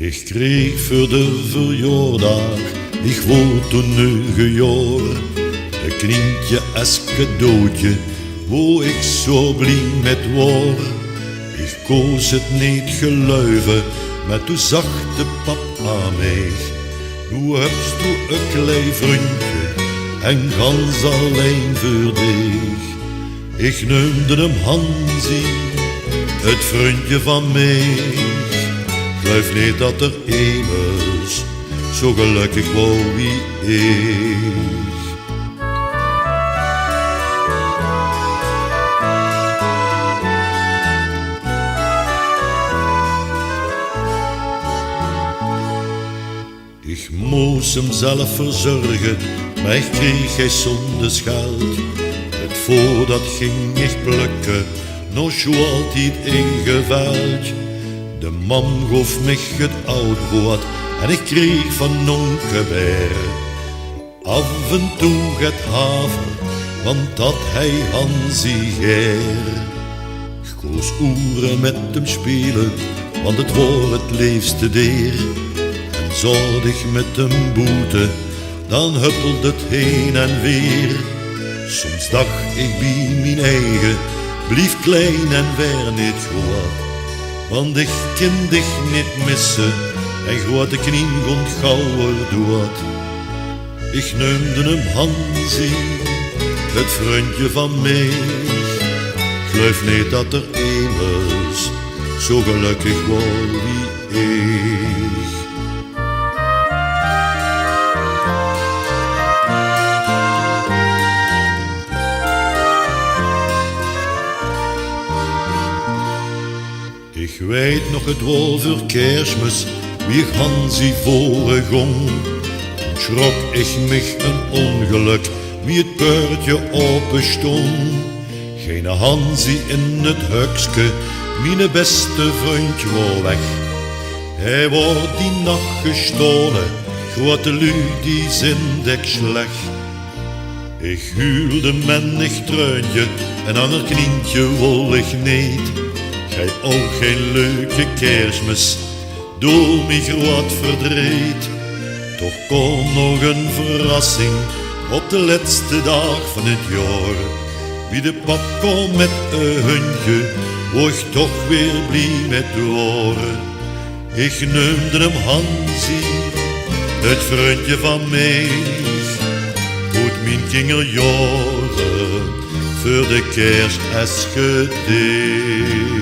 Ik kreeg voor de verjaardag, ik word toen 9 jaar, een kindje als cadeautje, waar ik zo blij met was. Ik koos het niet geluiven, maar toen zag de pap aan mij. Nu hebst u een klein vriendje, en gans alleen voor dich. Ik noemde hem Hansie, het vriendje van mij. Geloof niet dat er immers zo gelukkig was wie ik. Ik moest hem zelf verzorgen, maar ik kreeg hij zonder geld. Het voordat ging ik plukken, nog zo altijd ingeveld. De man gaf mij het oud brood en ik kreeg van ongeveer af en toe het haver, want dat hij Hansie geer. Ik koos uren met hem spelen, want het was het liefste deer. En zat ik met hem boete, dan huppelde het heen en weer. Soms dacht ik bij mijn eigen, blief klein en weer niet groot. Want ik kon dich niet missen, en grote knie komt gauwer dood. Ik noemde hem Hansie, het vriendje van mij. Geloof niet dat er immers zo gelukkig was wie ik. Ik weet nog het woord voor Kerstmis, wie ik Hansie voorgong. Schrok ik mich een ongeluk, wie het poortje open stond. Geen Hansie in het hukske, mijn beste vriendje was weg. Hij wordt die nacht gestolen, grote lui die zindek slecht. Ik huilde men ik treunje, en aan haar knientje wol ik niet. Gij ook geen leuke Kerstmis, door mij groot verdriet. Toch kon nog een verrassing op de laatste dag van het jaar. Wie de pap kwam met een hundje, word ik toch weer blij met horen. Ik noemde hem Hansie, het vriendje van mij. Moet mijn kinderjaren voor de kerst als gedicht.